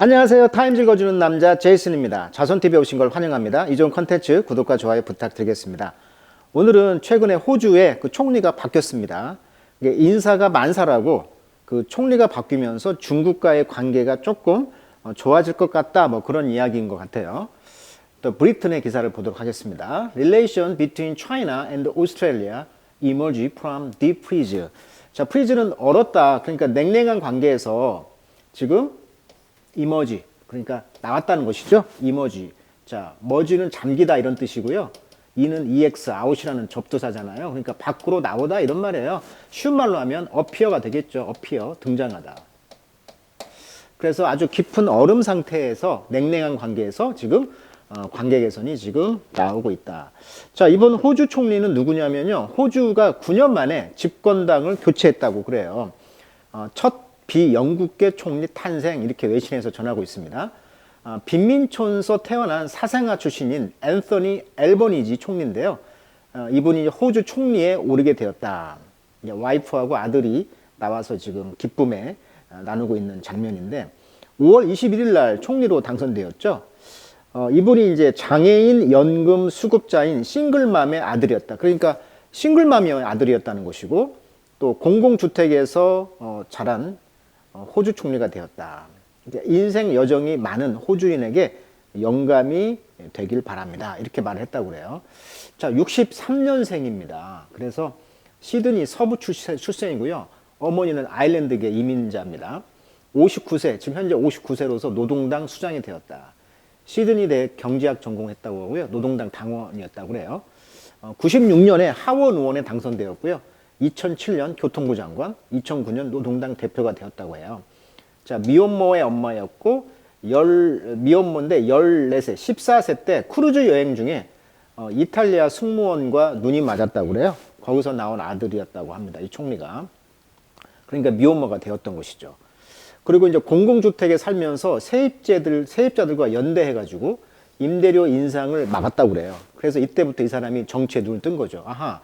안녕하세요. 타임즈 읽어주는 남자 제이슨입니다. 자손TV에 오신 걸 환영합니다. 이 좋은 컨텐츠 구독과 좋아요 부탁드리겠습니다. 오늘은 최근에 호주의 그 총리가 바뀌었습니다. 이게 인사가 만사라고 그 총리가 바뀌면서 중국과의 관계가 조금 좋아질 것 같다, 뭐 그런 이야기인 것 같아요. 또 브리튼의 기사를 보도록 하겠습니다. Relation between China and Australia emerge from deep freeze. 자, freeze는 얼었다. 그러니까 냉랭한 관계에서 지금 emerge, 그러니까 나왔다는 것이죠. emerge. 자, merge는 잠기다 이런 뜻이고요. 이는 ex, out이라는 접두사잖아요. 그러니까 밖으로 나오다 이런 말이에요. 쉬운 말로 하면 appear가 되겠죠. appear, 등장하다. 그래서 아주 깊은 얼음 상태에서 냉랭한 관계에서 지금 관계 개선이 지금 나오고 있다. 자, 이번 호주 총리는 누구냐면요. 호주가 9년 만에 집권당을 교체했다고 그래요. 첫 비영국계 총리 탄생, 이렇게 외신에서 전하고 있습니다. 빈민촌서 태어난 사생아 출신인 앤서니 앨버니지 총리인데요. 이분이 호주 총리에 오르게 되었다. 와이프하고 아들이 나와서 지금 기쁨에 나누고 있는 장면인데 5월 21일 날 총리로 당선되었죠. 이분이 이제 장애인 연금 수급자인 싱글맘의 아들이었다. 그러니까 싱글맘의 아들이었다는 것이고, 또 공공주택에서 자란 호주 총리가 되었다. 인생 여정이 많은 호주인에게 영감이 되길 바랍니다. 이렇게 말을 했다고 그래요. 자, 63년생입니다. 그래서 시드니 서부 출생이고요. 어머니는 아일랜드계 이민자입니다. 59세, 지금 현재 59세로서 노동당 수장이 되었다. 시드니대 경제학 전공했다고 하고요. 노동당 당원이었다고 그래요. 96년에 하원 의원에 당선되었고요. 2007년 교통부 장관, 2009년 노동당 대표가 되었다고 해요. 자, 미혼모의 엄마였고, 미혼모인데 14세, 14세 때 크루즈 여행 중에 이탈리아 승무원과 눈이 맞았다고 그래요. 거기서 나온 아들이었다고 합니다. 이 총리가. 그러니까 미혼모가 되었던 것이죠. 그리고 이제 공공주택에 살면서 세입자들과 연대해가지고 임대료 인상을 막았다고 그래요. 그래서 이때부터 이 사람이 정치에 눈을 뜬 거죠. 아하,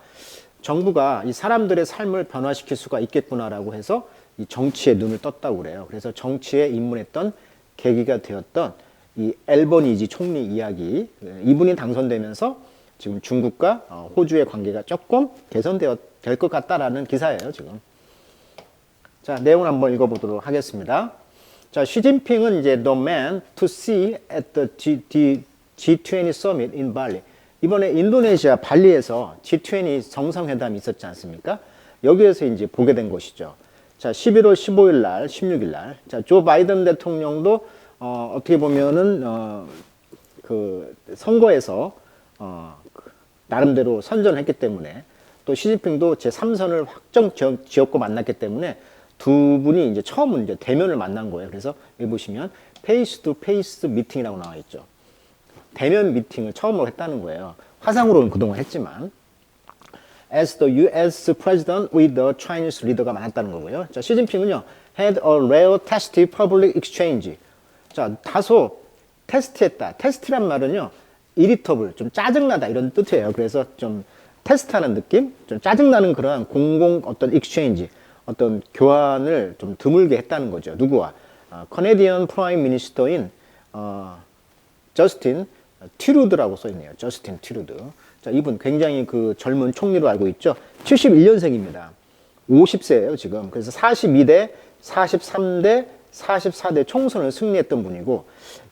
정부가 이 사람들의 삶을 변화시킬 수가 있겠구나라고 해서 이 정치에 눈을 떴다고 그래요. 그래서 정치에 입문했던 계기가 되었던 이 앨버니지 총리 이야기, 이분이 당선되면서 지금 중국과 호주의 관계가 조금 될 것 같다라는 기사예요, 지금. 자, 내용을 한번 읽어보도록 하겠습니다. 자, 시진핑은 이제 the man to see at the G20 summit in Bali. 이번에 인도네시아 발리에서 G20 정상회담이 있었지 않습니까? 여기에서 이제 보게 된 것이죠. 자, 11월 15일 날, 16일 날. 자, 조 바이든 대통령도 어떻게 보면은 그 선거에서 나름대로 선전했기 때문에, 또 시진핑도 제3선을 확정 지었고 만났기 때문에 두 분이 이제 처음 이제 대면을 만난 거예요. 그래서 여기 보시면 페이스 투 페이스 미팅이라고 나와 있죠. 대면 미팅을 처음으로 했다는 거예요. 화상으로는 그동안 했지만, as the U.S. President with the Chinese leader가 많았다는 거고요. 자, 시진핑은요, had a rare testy public exchange. 자, 다소 테스트했다. 테스트란 말은요, irritable, 좀 짜증나다 이런 뜻이에요. 그래서 좀 테스트하는 느낌, 좀 짜증나는 그러한 공공 어떤 exchange, 어떤 교환을 좀 드물게 했다는 거죠. 누구와? 커네디언 프라임 미니스터인 저스틴 튜루드라고 써있네요. 저스틴 튜루드. 자, 이분 굉장히 그 젊은 총리로 알고 있죠. 71년생입니다. 50세예요, 지금. 그래서 42대, 43대, 44대 총선을 승리했던 분이고,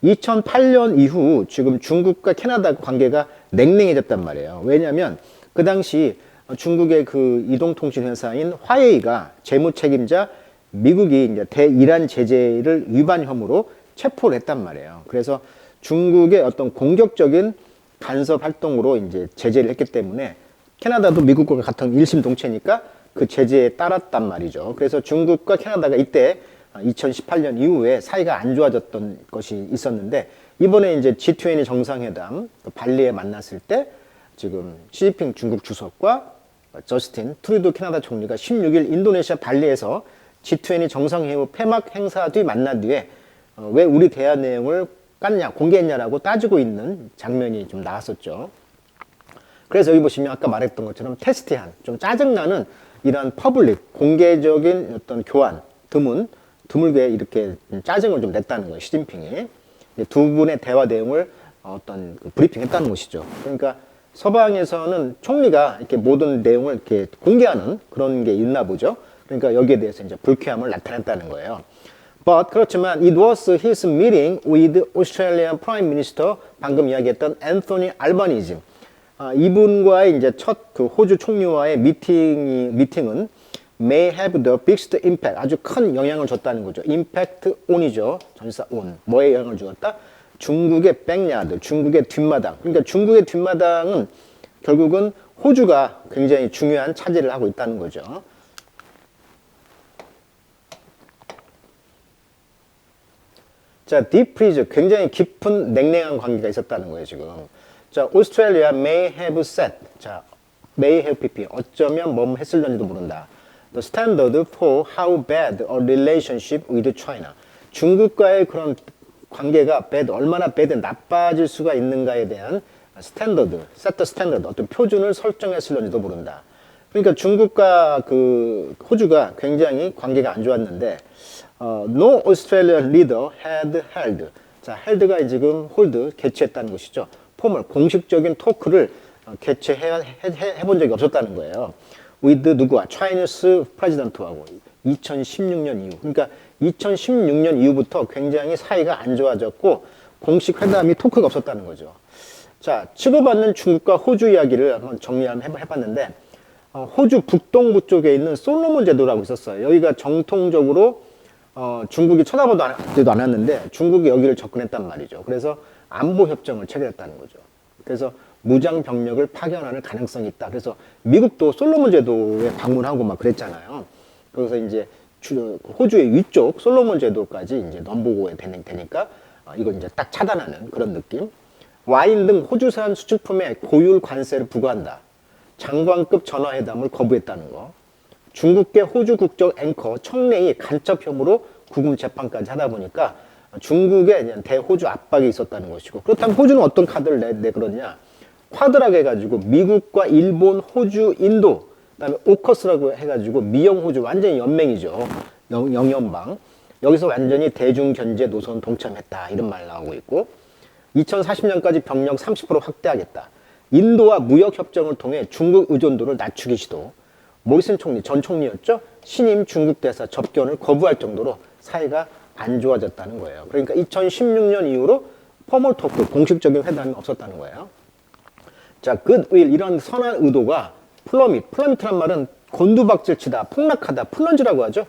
2008년 이후 지금 중국과 캐나다 관계가 냉랭해졌단 말이에요. 왜냐하면 그 당시 중국의 그 이동통신 회사인 화웨이가 재무 책임자 미국이 이제 대이란 제재를 위반 혐의로 체포를 했단 말이에요. 그래서 중국의 어떤 공격적인 간섭 활동으로 이제 제재를 했기 때문에 캐나다도 미국과 같은 일심동체니까 그 제재에 따랐단 말이죠. 그래서 중국과 캐나다가 이때 2018년 이후에 사이가 안 좋아졌던 것이 있었는데, 이번에 이제 G20 정상회담 발리에 만났을 때 지금 시진핑 중국 주석과 저스틴 트루도 캐나다 총리가 16일 인도네시아 발리에서 G20 정상회의 폐막 행사 뒤 만난 뒤에 왜 우리 대화 내용을 깠냐, 공개했냐라고 따지고 있는 장면이 좀 나왔었죠. 그래서 여기 보시면 아까 말했던 것처럼 테스티한, 좀 짜증나는 이러한 퍼블릭, 공개적인 어떤 교환, 드문 드물게 이렇게 짜증을 좀 냈다는 거예요. 시진핑이. 두 분의 대화 내용을 어떤 그 브리핑했다는 것이죠. 그러니까 서방에서는 총리가 이렇게 모든 내용을 이렇게 공개하는 그런 게 있나 보죠. 그러니까 여기에 대해서 이제 불쾌함을 나타냈다는 거예요. But 그렇지만 it was his meeting with Australian Prime Minister 방금 이야기했던 앤토니 알바니지. 이분과의 이제 첫 그 호주 총리와의 미팅은 may have the biggest impact 아주 큰 영향을 줬다는 거죠. impact on이죠. 전사 on. 뭐에 영향을 주었다? 중국의 백야드, 중국의 뒷마당. 그러니까 중국의 뒷마당은 결국은 호주가 굉장히 중요한 차지를 하고 있다는 거죠. 자, deep freeze, 굉장히 깊은 냉랭한 관계가 있었다는 거예요, 지금. 자, Australia may have set, 자, may have pp, 어쩌면 뭐 했을런지도 모른다. The standard for how bad a relationship with China. 중국과의 그런 관계가 bad, 얼마나 bad, 나빠질 수가 있는가에 대한 스탠더드, set the standard, 어떤 표준을 설정했을런지도 모른다. 그러니까 중국과 그 호주가 굉장히 관계가 안 좋았는데, no Australian leader had held. 자, held가 지금 hold, 개최했다는 것이죠. 포멀, 공식적인 토크를 개최해본 적이 없었다는 거예요. with 누구와? Chinese president하고 2016년 이후. 그러니까 2016년 이후부터 굉장히 사이가 안 좋아졌고 공식 회담이 토크가 없었다는 거죠. 자, 치고받는 중국과 호주 이야기를 한번 해봤는데 호주 북동부 쪽에 있는 솔로몬 제도라고 있었어요. 여기가 정통적으로 중국이 쳐다보지도 않았는데 중국이 여기를 접근했단 말이죠. 그래서 안보 협정을 체결했다는 거죠. 그래서 무장 병력을 파견할 가능성이 있다. 그래서 미국도 솔로몬 제도에 방문하고 막 그랬잖아요. 그래서 이제 호주의 위쪽 솔로몬 제도까지 이제 넘보고에 되니까 이걸 이제 딱 차단하는 그런 느낌. 와인 등 호주산 수출품에 고율 관세를 부과한다. 장관급 전화회담을 거부했다는 거. 중국계 호주 국적 앵커 청래이 간첩 혐의로 구금 재판까지 하다 보니까 중국에 대호주 압박이 있었다는 것이고, 그렇다면 호주는 어떤 카드를 내걸었냐? 쿼드라고 해가지고 미국과 일본, 호주, 인도, 그다음에 오커스라고 해가지고 미영 호주 완전히 연맹이죠. 영연방. 여기서 완전히 대중 견제 노선 동참했다 이런 말 나오고 있고, 2040년까지 병력 30% 확대하겠다. 인도와 무역 협정을 통해 중국 의존도를 낮추기 시도. 모리슨 총리, 전 총리였죠. 신임 중국 대사 접견을 거부할 정도로 사이가 안 좋아졌다는 거예요. 그러니까 2016년 이후로 포멀 토크, 공식적인 회담이 없었다는 거예요. 자, goodwill, 이런 선한 의도가 플러밋이란 말은 곤두박질 치다, 폭락하다, 플런지라고 하죠.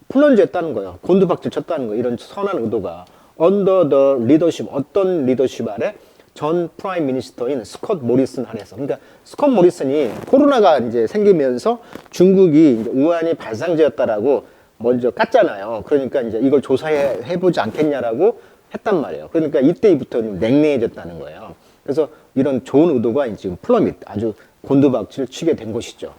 플런지 했다는 거예요. 곤두박질 쳤다는 거예요. 이런 선한 의도가 under the leadership, 어떤 리더십 아래 전 프라임 미니스터인 스콧 모리슨 아래서. 그러니까 스콧 모리슨이 코로나가 이제 생기면서 중국이 이제 우한이 발상지였다라고 먼저 깠잖아요. 그러니까 이제 이걸 조사해보지 않겠냐라고 했단 말이에요. 그러니까 이때부터 좀 냉랭해졌다는 거예요. 그래서 이런 좋은 의도가 지금 플러밋, 아주 곤두박질 치게 된 것이죠.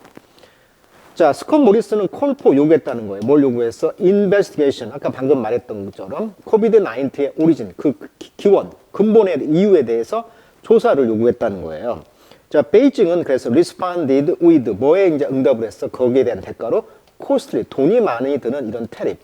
자, 스콧 모리슨은 콜포 요구했다는 거예요. 뭘 요구했어? 인베스티게이션, 아까 방금 말했던 것처럼 코비드-19의 오리진, 그 기원, 근본의 이유에 대해서 조사를 요구했다는 거예요. 자, 베이징은 그래서 responded with, 뭐에 이제 응답을 했어? 거기에 대한 대가로 costly, 돈이 많이 드는 이런 테립,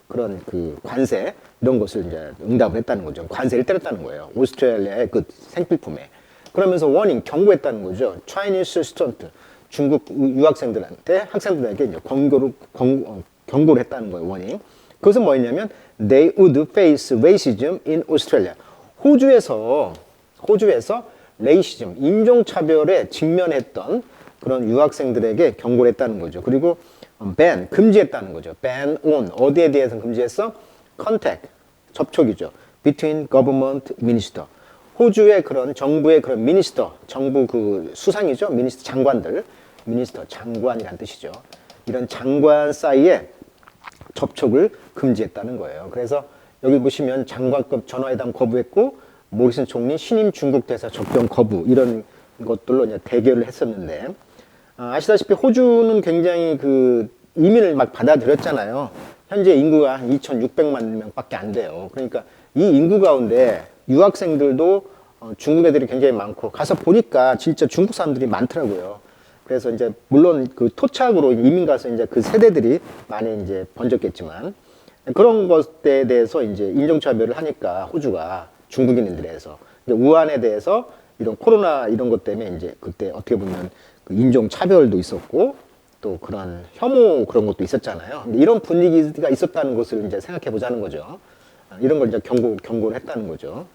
그런 그 관세, 이런 것을 이제 응답을 했다는 거죠. 관세를 때렸다는 거예요. 오스트레일리아의 그 생필품에. 그러면서 워닝, 경고했다는 거죠. Chinese student, 중국 유학생들한테, 학생들에게 이제 경고를 했다는 거예요. 워닝. 그것은 뭐였냐면 they would face racism in Australia. 호주에서 레이시즘, 인종차별에 직면했던 그런 유학생들에게 경고를 했다는 거죠. 그리고 ban, 금지했다는 거죠. ban on, 어디에 대해서 금지했어? contact, 접촉이죠. between government minister. 호주의 그런 정부의 그런 미니스터, 정부 그 수상이죠. 미니스터 장관들, 미니스터 장관이란 뜻이죠. 이런 장관 사이에 접촉을 금지했다는 거예요. 그래서 여기 보시면 장관급 전화회담 거부했고, 모리슨 총리 신임 중국 대사 접견 거부, 이런 것들로 이제 대결을 했었는데, 아시다시피 호주는 굉장히 그 이민을 막 받아들였잖아요. 현재 인구가 2,600만 명밖에 안 돼요. 그러니까 이 인구 가운데 유학생들도 중국 애들이 굉장히 많고, 가서 보니까 진짜 중국 사람들이 많더라고요. 그래서 이제 물론 그 토착으로 이민 가서 이제 그 세대들이 많이 이제 번졌겠지만, 그런 것에 대해서 이제 인종차별을 하니까 호주가 중국인들에 대해서 우한에 대해서 이런 코로나 이런 것 때문에 이제 그때 어떻게 보면 그 인종차별도 있었고 또 그런 혐오 그런 것도 있었잖아요. 근데 이런 분위기가 있었다는 것을 이제 생각해 보자는 거죠. 이런 걸 이제 경고를 했다는 거죠.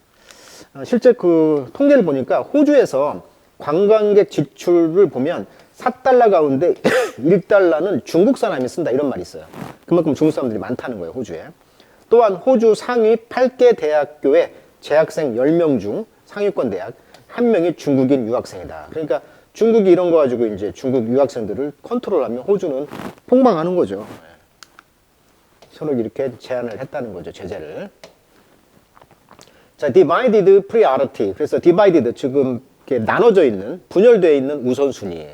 실제 그 통계를 보니까 호주에서 관광객 지출을 보면 4달러 가운데 1달러는 중국 사람이 쓴다 이런 말이 있어요. 그만큼 중국 사람들이 많다는 거예요, 호주에. 또한 호주 상위 8개 대학교의 재학생 10명 중 상위권 대학 1명이 중국인 유학생이다. 그러니까 중국이 이런 거 가지고 이제 중국 유학생들을 컨트롤하면 호주는 폭망하는 거죠. 서로 이렇게 제한을 했다는 거죠, 제재를. 자, divided priority. 그래서 divided 지금 이렇게 나눠져 있는, 분열되어 있는 우선순위.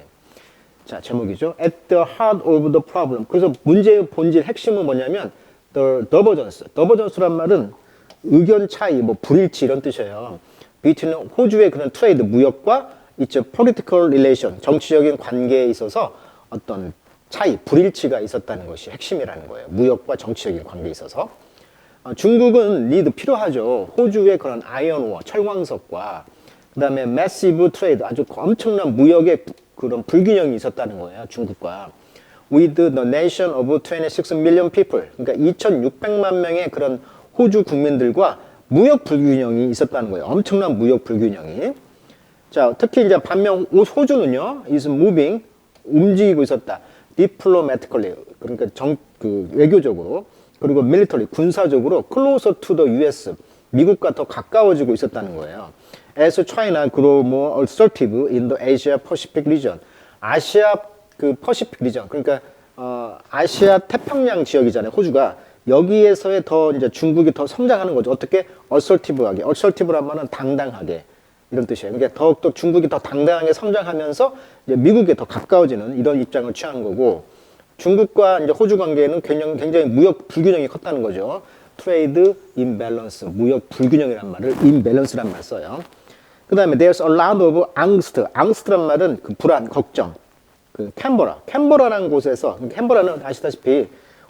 자, 제목이죠. At the heart of the problem. 그래서 문제의 본질, 핵심은 뭐냐면 the divergence. divergence란 말은 의견 차이, 뭐 불일치 이런 뜻이에요. between 호주의 그런 트레이드, 무역과 이제 political relation, 정치적인 관계에 있어서 어떤 차이, 불일치가 있었다는 것이 핵심이라는 거예요. 무역과 정치적인 관계에 있어서. 중국은 리드 필요하죠. 호주의 그런 아이언워, 철광석과 그 다음에 massive trade, 아주 엄청난 무역의 그런 불균형이 있었다는 거예요. 중국과. With the nation of 26 million people. 그러니까 2,600만 명의 그런 호주 국민들과 무역 불균형이 있었다는 거예요. 엄청난 무역 불균형이. 자, 특히 이제 반면 호주는요, is moving, 움직이고 있었다. diplomatically. 그러니까 외교적으로. 그리고 military, 군사적으로 closer to the US, 미국과 더 가까워지고 있었다는 거예요. As China grew more assertive in the Asia Pacific region. 아시아 그 퍼시픽 리전, 그러니까 아시아 태평양 지역이잖아요. 호주가 여기에서의 더 이제 중국이 더 성장하는 거죠. 어떻게 assertive하게, assertive란 말은 당당하게 이런 뜻이에요. 그러니까 더욱더 중국이 더 당당하게 성장하면서 이제 미국에 더 가까워지는 이런 입장을 취한 거고. 중국과 이제 호주 관계는 굉장히 무역 불균형이 컸다는 거죠. 트레이드 임밸런스, 무역 불균형이란 말을 임밸런스란 말 써요. 그 다음에 there's a lot of angst. angst란 말은 그 불안, 걱정. 그 캔버라라는 곳에서, 캔버라는 아시다시피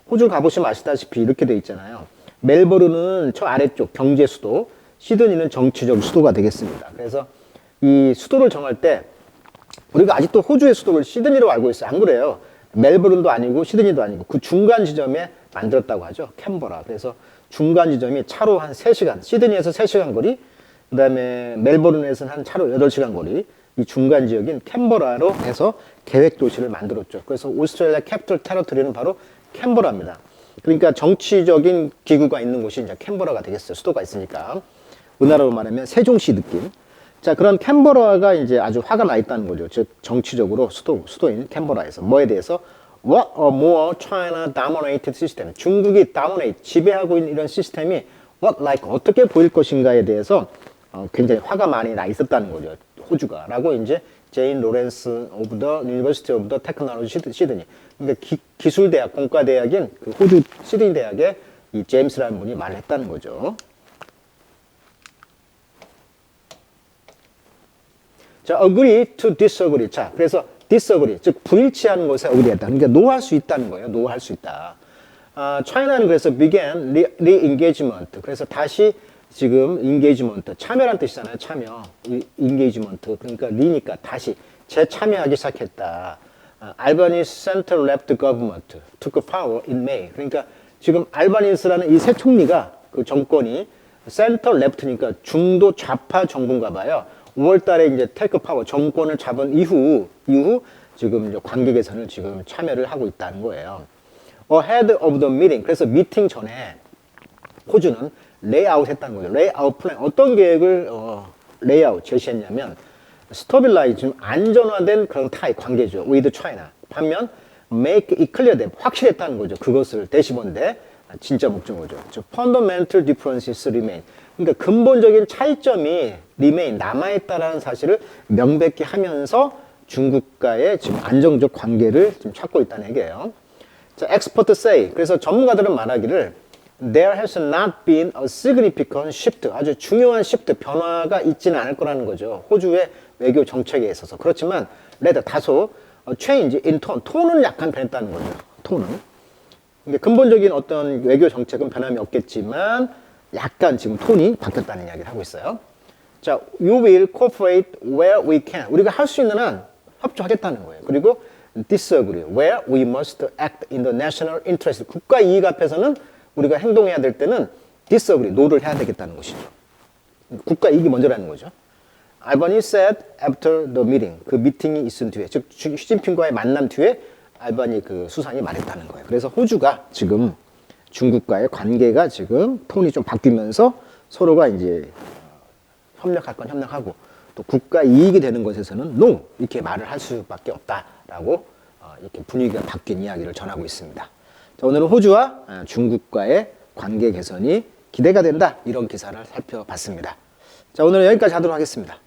호주 가보시면 아시다시피 이렇게 돼 있잖아요. 멜버른은 저 아래쪽 경제 수도, 시드니는 정치적 수도가 되겠습니다. 그래서 이 수도를 정할 때 우리가 아직도 호주의 수도를 시드니로 알고 있어요. 안 그래요? 멜버른도 아니고 시드니도 아니고 그 중간 지점에 만들었다고 하죠. 캔버라. 그래서 중간 지점이 차로 한 3시간, 시드니에서 3시간 거리, 그 다음에 멜버른에서는 한 차로 8시간 거리, 이 중간 지역인 캔버라로 해서 계획 도시를 만들었죠. 그래서 오스트레일리아 캐피털 테러토리는 바로 캔버라입니다. 그러니까 정치적인 기구가 있는 곳이 이제 캔버라가 되겠어요. 수도가 있으니까. 우리나라로 말하면 세종시 느낌. 자, 그런 캔버라가 이제 아주 화가 나 있다는 거죠. 즉, 정치적으로 수도인 캔버라에서. 뭐에 대해서? What a more China dominated system. 중국이 dominate, 지배하고 있는 이런 시스템이 what like, 어떻게 보일 것인가에 대해서 굉장히 화가 많이 나 있었다는 거죠. 호주가. 라고 이제 제인 로렌스 오브 더 유니버시티 오브 더 테크놀로지 시드니. 그러니까 기술대학, 공과대학인 그 호주 시드니 대학의 이 제임스라는 분이 말을 했다는 거죠. 자, agree to disagree. 자, 그래서 disagree, 즉 불일치하는 것에 agree했다. 그러니까 노할 수 있다는 거예요. 노할 수 있다. China는 그래서 began re-engagement. 그래서 다시 지금 engagement, 참여란 뜻이잖아요. 참여, engagement. 그러니까 re니까 다시 재참여하기 시작했다. Albanese center-left government took power in May. 그러니까 지금 알바니스라는 이 새 총리가 그 정권이 center-left니까 중도 좌파 정부인가 봐요. 5월 달에 이제 테이크 파워 정권을 잡은 이후 지금 이제 관계 개선을 지금 참여를 하고 있다는 거예요. Ahead of the meeting. 그래서 미팅 전에 호주는 레이아웃 했다는 거죠. 레이아웃 플랜. 어떤 계획을 레이아웃 제시했냐면 스터빌라이즈, 좀 안전화된 그런 타입 관계죠. with China. 반면 make it clear that 확실했다는 거죠. 그것을 대시본데 진짜 목적어죠. fundamental differences remain. 그러니까 근본적인 차이점이 remain, 남아있다라는 사실을 명백히 하면서 중국과의 지금 안정적 관계를 지금 찾고 있다는 얘기예요. 자, experts say. 그래서 전문가들은 말하기를 there has not been a significant shift. 아주 중요한 shift, 변화가 있지는 않을 거라는 거죠. 호주의 외교 정책에 있어서. 그렇지만 rather 다소 change in tone. 톤은 약간 변했다는 거죠. 톤은. 근데 근본적인 어떤 외교 정책은 변함이 없겠지만 약간 지금 톤이 바뀌었다는 이야기를 하고 있어요. 자, you will cooperate where we can. 우리가 할 수 있는 한 협조하겠다는 거예요. 그리고 disagree where we must act in the national interest. 국가 이익 앞에서는 우리가 행동해야 될 때는 disagree, no를 해야 되겠다는 것이죠. 국가 이익이 먼저라는 거죠. 알바니 said after the meeting. 그 미팅이 있은 뒤에, 즉 시진핑과의 만남 뒤에 알바니 그 수상이 말했다는 거예요. 그래서 호주가 지금 중국과의 관계가 지금 톤이 좀 바뀌면서 서로가 이제 협력할 건 협력하고 또 국가 이익이 되는 것에서는 no 이렇게 말을 할 수밖에 없다라고 이렇게 분위기가 바뀐 이야기를 전하고 있습니다. 자, 오늘은 호주와 중국과의 관계 개선이 기대가 된다 이런 기사를 살펴봤습니다. 자, 오늘은 여기까지 하도록 하겠습니다.